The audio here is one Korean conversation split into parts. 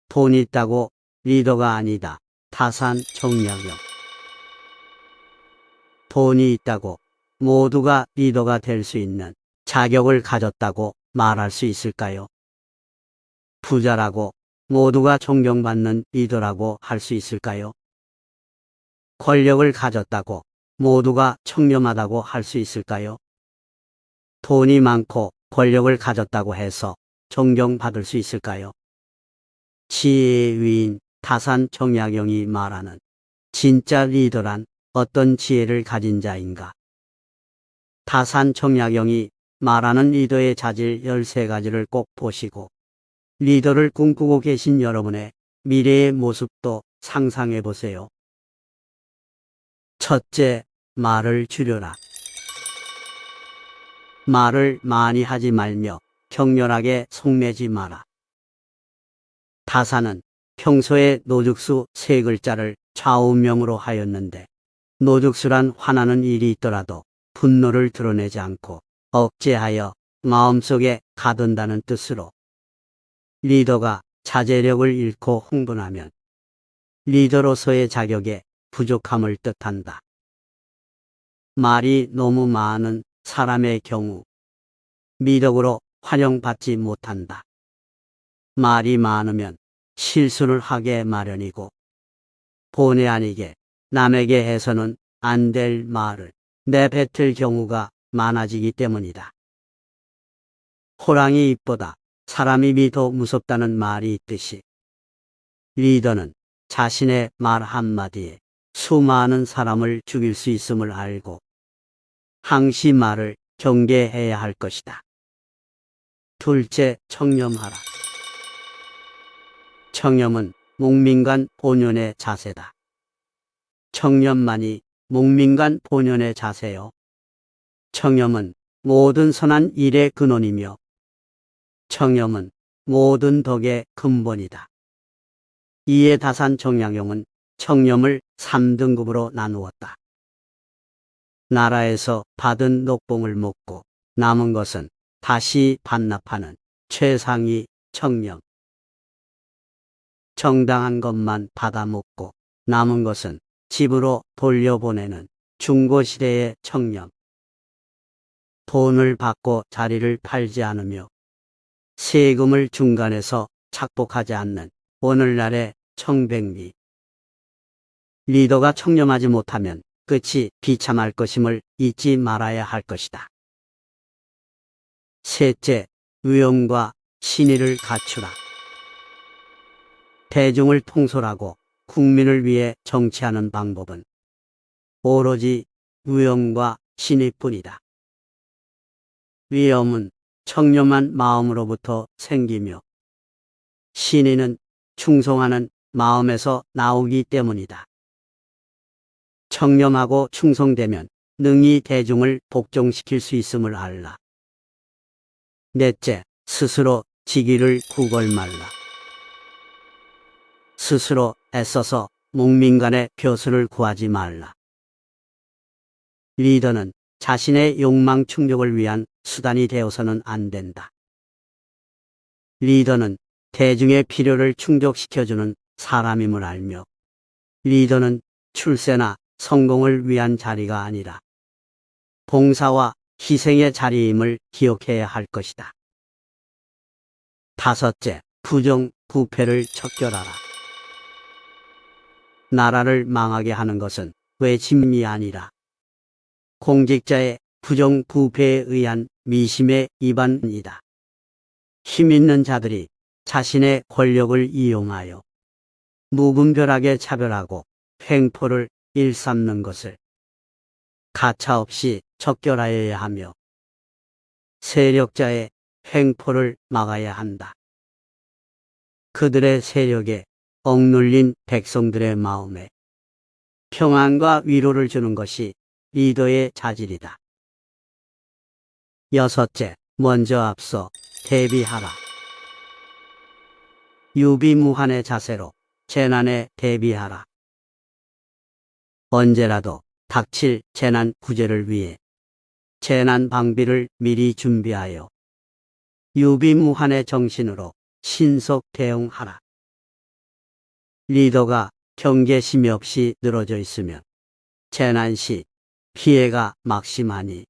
돈이 있다고 리더가 아니다. 타산 정약용. 돈이 있다고 모두가 리더가 될 수 있는 자격을 가졌다고 말할 수 있을까요? 부자라고 모두가 존경받는 리더라고 할 수 있을까요? 권력을 가졌다고 모두가 청렴하다고 할 수 있을까요? 돈이 많고 권력을 가졌다고 해서 존경받을 수 있을까요? 지혜의 위인 타산 정약용이 말하는 진짜 리더란 어떤 지혜를 가진 자인가? 타산 정약용이 말하는 리더의 자질 13가지를 꼭 보시고 리더를 꿈꾸고 계신 여러분의 미래의 모습도 상상해 보세요. 첫째, 말을 줄여라. 말을 많이 하지 말며 격렬하게 속내지 마라. 타산은 평소에 노죽수 3글자를 좌우명으로 하였는데 노죽수란 화나는 일이 있더라도 분노를 드러내지 않고 억제하여 마음속에 가둔다는 뜻으로 리더가 자제력을 잃고 흥분하면 리더로서의 자격에 부족함을 뜻한다. 말이 너무 많은 사람의 경우 미덕으로 환영받지 못한다. 말이 많으면 실수를 하게 마련이고 본의 아니게 남에게 해서는 안 될 말을 내뱉을 경우가 많아지기 때문이다. 호랑이 입보다 사람 입이 더 무섭다는 말이 있듯이 리더는 자신의 말 한마디에 수많은 사람을 죽일 수 있음을 알고 항시 말을 경계해야 할 것이다. 둘째, 청렴하라. 청렴은 목민간 본연의 자세다. 청렴만이 목민간 본연의 자세요. 청렴은 모든 선한 일의 근원이며 청렴은 모든 덕의 근본이다. 이에 타산 정약용은 청렴을 3등급으로 나누었다. 나라에서 받은 녹봉을 먹고 남은 것은 다시 반납하는 최상위 청렴. 정당한 것만 받아 먹고 남은 것은 집으로 돌려보내는 중고시대의 청렴. 돈을 받고 자리를 팔지 않으며 세금을 중간에서 착복하지 않는 오늘날의 청백리. 리더가 청렴하지 못하면 끝이 비참할 것임을 잊지 말아야 할 것이다. 셋째, 위엄과 신의를 갖추라. 대중을 통솔하고 국민을 위해 정치하는 방법은 오로지 위엄과 신의뿐이다. 위엄은 청렴한 마음으로부터 생기며 신의는 충성하는 마음에서 나오기 때문이다. 청렴하고 충성되면 능히 대중을 복종시킬 수 있음을 알라. 넷째, 스스로 직위를 구걸 말라. 스스로 애써서 목민간의 벼슬을 구하지 말라. 리더는 자신의 욕망 충족을 위한 수단이 되어서는 안 된다. 리더는 대중의 필요를 충족시켜주는 사람임을 알며 리더는 출세나 성공을 위한 자리가 아니라 봉사와 희생의 자리임을 기억해야 할 것이다. 다섯째, 부정, 부패를 척결하라. 나라를 망하게 하는 것은 외침이 아니라 공직자의 부정, 부패에 의한 미심의 위반이다. 힘 있는 자들이 자신의 권력을 이용하여 무분별하게 차별하고 횡포를 일삼는 것을 가차없이 척결하여야 하며 세력자의 횡포를 막아야 한다. 그들의 세력에 억눌린 백성들의 마음에 평안과 위로를 주는 것이 리더의 자질이다. 여섯째, 먼저 앞서 대비하라. 유비무환의 자세로 재난에 대비하라. 언제라도 닥칠 재난 구제를 위해 재난 방비를 미리 준비하여 유비무환의 정신으로 신속 대응하라. 리더가 경계심이 없이 늘어져 있으면 재난 시 피해가 막심하니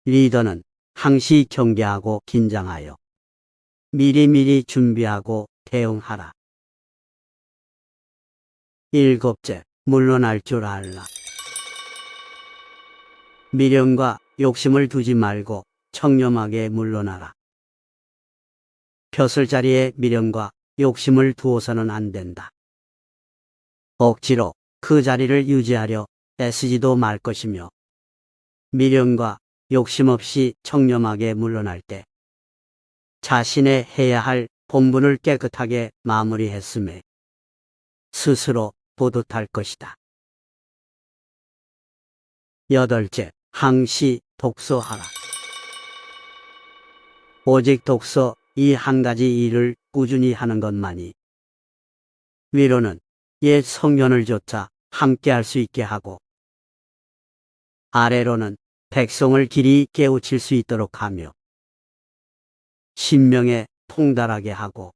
리더는 항시 경계하고 긴장하여 미리미리 준비하고 대응하라. 일곱째, 물러날 줄 알라. 미련과 욕심을 두지 말고 청렴하게 물러나라. 벼슬자리에 미련과 욕심을 두어서는 안 된다. 억지로 그 자리를 유지하려 애쓰지도 말 것이며 미련과 욕심 없이 청렴하게 물러날 때 자신의 해야 할 본분을 깨끗하게 마무리했음에 스스로 뿌듯할 것이다. 여덟째, 항시 독서하라. 오직 독서 이 한 가지 일을 꾸준히 하는 것만이 위로는 옛 성년을 조차 함께 할 수 있게 하고 아래로는 백성을 길이 깨우칠 수 있도록 하며 신명에 통달하게 하고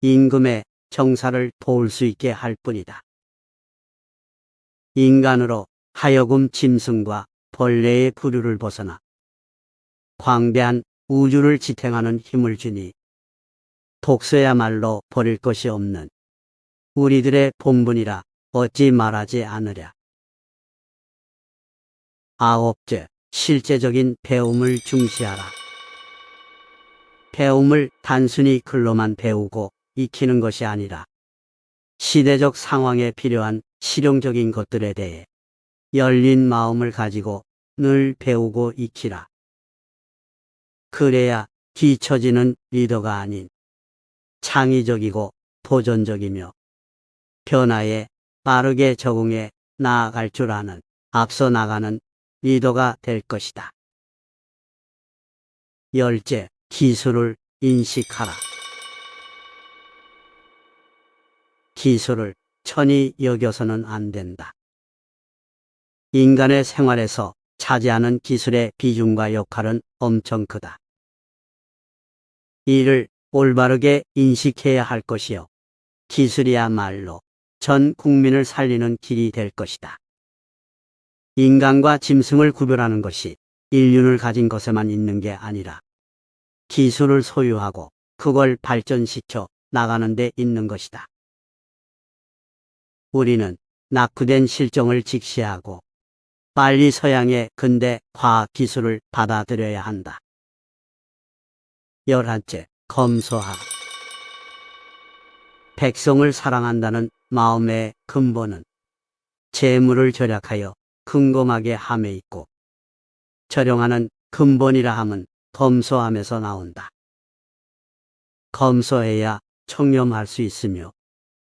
임금의 정사를 도울 수 있게 할 뿐이다. 인간으로 하여금 짐승과 벌레의 부류를 벗어나 광대한 우주를 지탱하는 힘을 주니 독서야말로 버릴 것이 없는 우리들의 본분이라 어찌 말하지 않으랴. 아홉째, 실제적인 배움을 중시하라. 배움을 단순히 글로만 배우고 익히는 것이 아니라 시대적 상황에 필요한 실용적인 것들에 대해 열린 마음을 가지고 늘 배우고 익히라. 그래야 뒤처지는 리더가 아닌 창의적이고 도전적이며 변화에 빠르게 적응해 나아갈 줄 아는 앞서 나가는 리더가 될 것이다. 열째, 기술을 인식하라. 기술을 천히 여겨서는 안 된다. 인간의 생활에서 차지하는 기술의 비중과 역할은 엄청 크다. 이를 올바르게 인식해야 할 것이요. 기술이야말로 전 국민을 살리는 길이 될 것이다. 인간과 짐승을 구별하는 것이 인륜을 가진 것에만 있는 게 아니라 기술을 소유하고 그걸 발전시켜 나가는 데 있는 것이다. 우리는 낙후된 실정을 직시하고 빨리 서양의 근대 과학 기술을 받아들여야 한다. 열한째, 검소하라. 백성을 사랑한다는 마음의 근본은 재물을 절약하여 근검하게 함에 있고 절용하는 근본이라 함은 검소함에서 나온다. 검소해야 청렴할 수 있으며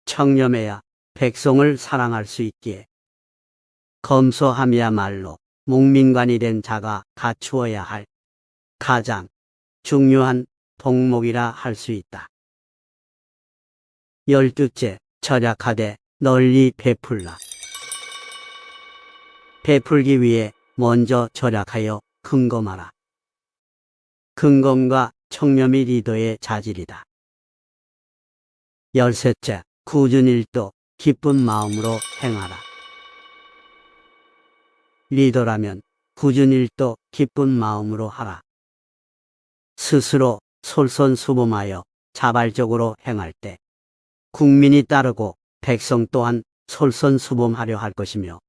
청렴해야 백성을 사랑할 수 있기에 검소함이야말로 묵민관이 된 자가 갖추어야 할 가장 중요한 덕목이라 할 수 있다. 열두째, 절약하되 널리 베풀라. 베풀기 위해 먼저 절약하여 근검하라. 근검과 청렴이 리더의 자질이다. 열셋째, 꾸준일도 기쁜 마음으로 행하라. 리더라면 꾸준일도 기쁜 마음으로 하라. 스스로 솔선수범하여 자발적으로 행할 때 국민이 따르고 백성 또한 솔선수범하려 할 것이며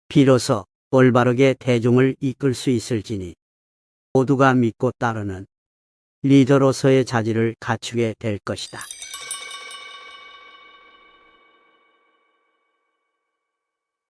비로소 올바르게 대중을 이끌 수 있을지니 모두가 믿고 따르는 리더로서의 자질을 갖추게 될 것이다.